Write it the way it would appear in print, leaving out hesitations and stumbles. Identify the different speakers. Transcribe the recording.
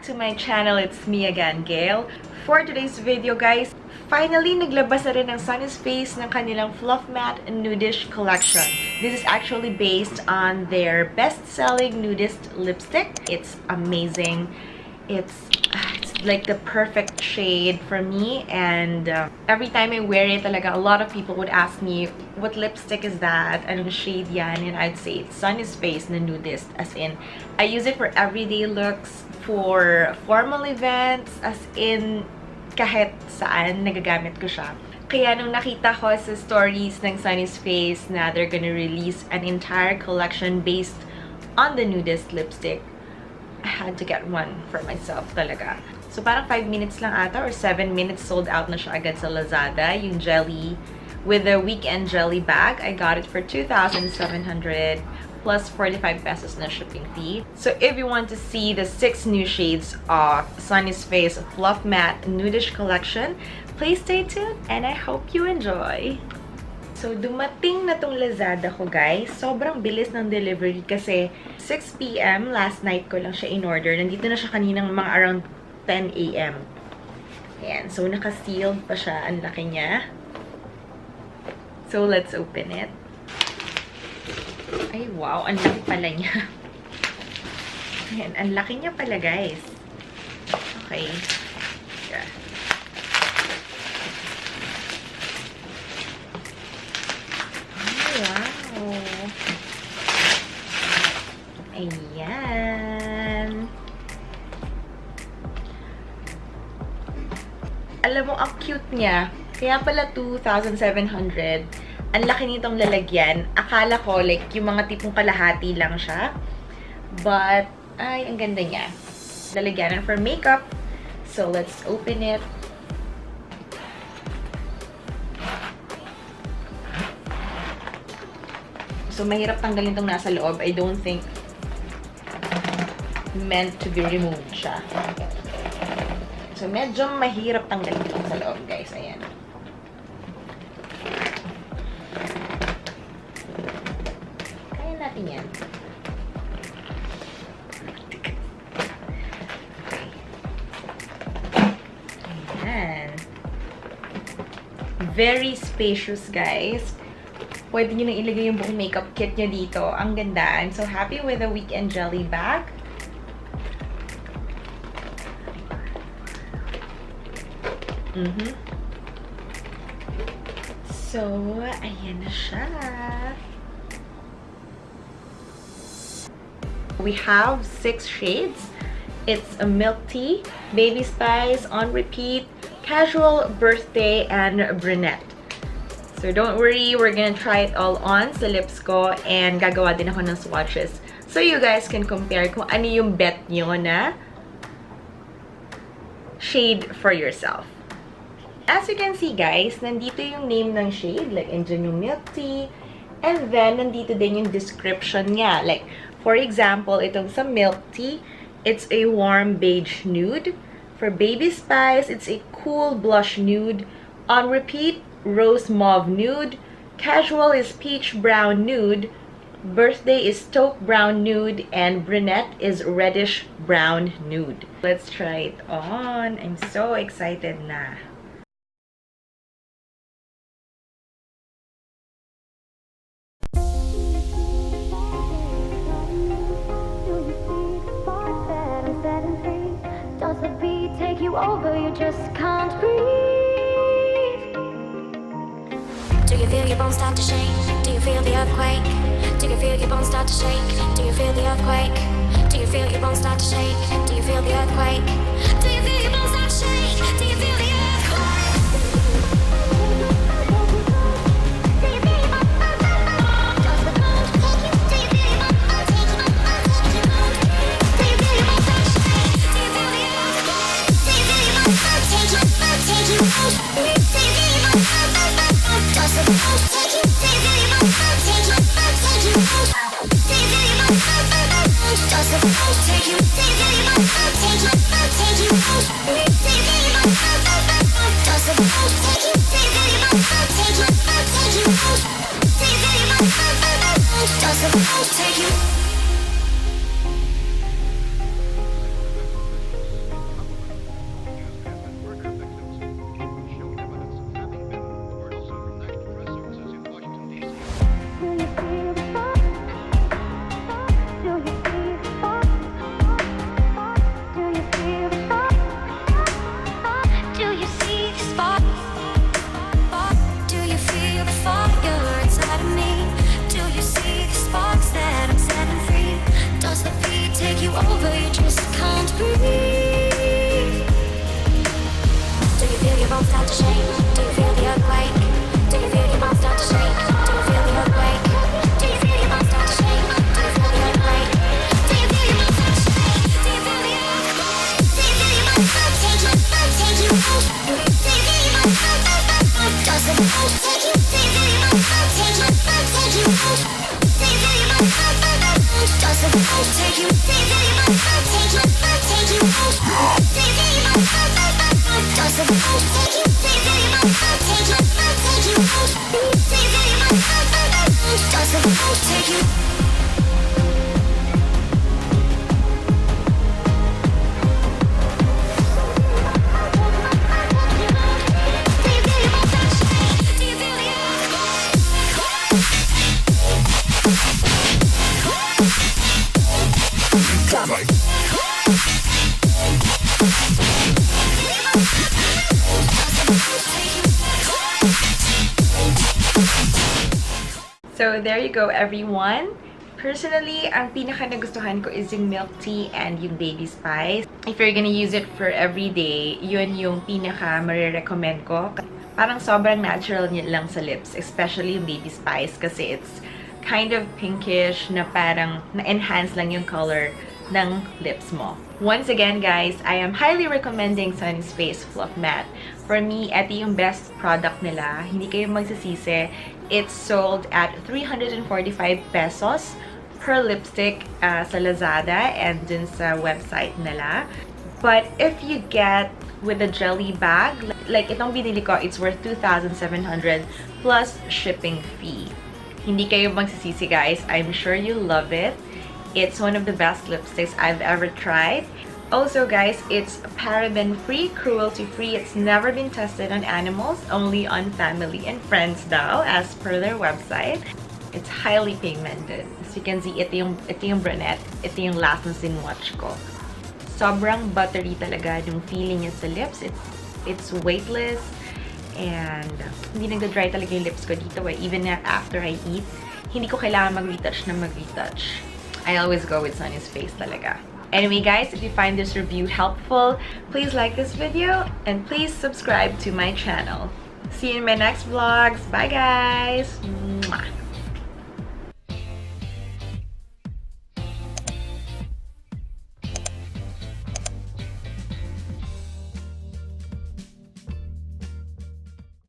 Speaker 1: back to my channel. It's me again, Gail. For today's video, guys, finally naglabas na rin ang Sunnies face ng kanilang Fluffmatte Nudeish collection. This is actually based on their best-selling nudist lipstick. It's amazing. It's like the perfect shade for me, and every time I wear it, talaga, a lot of people would ask me, what lipstick is that? Anong shade yan? And I'd say it's Sunnies face na nudist. As in, I use it for everyday looks, for formal events, as in, kahit saan nagagamit ko siya. Kaya nung nakita ko sa stories ng Sunnies face na they're gonna release an entire collection based on the nudist lipstick, I had to get one for myself talaga. So parang 5 minutes lang ata or 7 minutes sold out na siya agad sa Lazada. Yung jelly with the weekend jelly bag, I got it for 2,700 plus 45 pesos na shipping fee. So if you want to see the 6 new shades of Sunnies face Fluffmatte Nudist collection, please stay tuned and I hope you enjoy. So, dumating na tong Lazada ko, guys. Sobrang bilis ng delivery kasi 6 PM last night ko lang siya in-order. Nandito na siya kaninang mga around 10 AM. Ayan. So, naka-sealed pa siya. Ang laki niya. So, let's open it. Ay, wow. Ang laki pala niya. Ayan. Ang laki niya pala, guys. Okay. Yeah. Wow! Ayan! Alam mo, ang cute niya. Kaya pala 2,700. Ang laki nitong lalagyan. Akala ko, like, yung mga tipong kalahati lang siya. But, ay, ang ganda niya. Lalagyanan for makeup. So, let's open it. So, mahirap tanggalin itong nasa loob. I don't think meant to be removed siya. So, medyo mahirap tanggalin itong sa loob, guys. Ayan. Kaya natin yan. Ayan. Very spacious, guys. Pwede nyo nang ilagay yung buong makeup kit nyo dito. Ang ganda. I'm so happy with the weekend jelly bag. So, ayan na siya. We have 6 shades. It's a milk tea, baby spice, on repeat, casual, birthday, and brunette. So, don't worry, we're gonna try it all on sa lips ko and gagawa din ako ng swatches. So, you guys can compare kung ano yung bet nyo na shade for yourself. As you can see, guys, nandito yung name ng shade. Like, andyan yung milk tea. And then, nandito din yung description niya. Like, for example, itong sa milk tea, it's a warm beige nude. For baby spice, it's a cool blush nude. On repeat, rose mauve nude, casual is peach brown nude, birthday is taupe brown nude, and brunette is reddish brown nude. Let's try it on. I'm so excited na.
Speaker 2: Does the beat take you over? You just can't breathe. Do you feel your bones start to shake? Do you feel the earthquake? Do you feel your bones start to shake? Do you feel the earthquake? Do you feel your bones start to shake? Do you feel the earthquake? Do you feel your bones start to shake? Do you feel the earthquake? Do you feel your bones start to shake? Does the bones take you? Do you feel your bones start to shake? Do you feel your bones start to shake? Do you feel the earthquake? Do you feel your bones start to take you? Do you feel your bones start to shake? Does the bones take you? Do you feel your bones start to take you? Do you feel your bones start to take you? Does the bones take you? Do you feel your bones start to take you? Do you feel your bones start to take you? Does the bones take you? Do you feel your bones start to take you? Do you feel your bones start to take you? Does the bones take you? bones start to shake? Do you feel the earthquake? Do you feel your bones start to shake? Do you feel the earthquake? Do you feel your bones start to shake? Do you feel the earthquake? Do you feel your bones start to shake? Do you feel the earthquake? Do you feel your bones start to take you out? Do you feel your bones does the bones take you? Do you feel your bones take you out? Take you out? Do you feel your bones does the bones take you? Do you feel your bones take you out? Take you out? Do you feel your bones does the bones take you? Do you feel your bones take you out? Take you out? Do you feel your bones does the bones take you?
Speaker 1: So there you go, everyone. Personally, ang pinaka nagustuhan ko is yung milk tea and yung baby spice. If you're gonna use it for everyday, yun yung pinaka marirecommend ko. Parang sobrang natural niya lang sa lips, especially yung baby spice kasi it's kind of pinkish na parang na-enhance lang yung color ng lips mo. Once again, guys, I am highly recommending Sunnies Face Fluff Matte. For me, ito yung best product nila. Hindi kayo magsisisi. It's sold at 345 pesos per lipstick sa Lazada and dun sa website nila. But if you get with a jelly bag, like itong binili ko, it's worth 2,700 plus shipping fee. Hindi kayo magsisisi, guys. I'm sure you love it. It's one of the best lipsticks I've ever tried. Also, guys, it's paraben-free, cruelty-free. It's never been tested on animals, only on family and friends daw, as per their website. It's highly pigmented. As you can see, ito yung brunette. Ito yung last na sinwatch ko. Sobrang buttery talaga yung feeling niya sa lips. It's weightless. And hindi nagda-dry talaga yung lips ko dito. Even after I eat, hindi ko kailangan mag-retouch na mag-retouch. I always go with Sunnies Face talaga. Anyway, guys, if you find this review helpful, please like this video and please subscribe to my channel. See you in my next vlogs. Bye, guys! Mwah.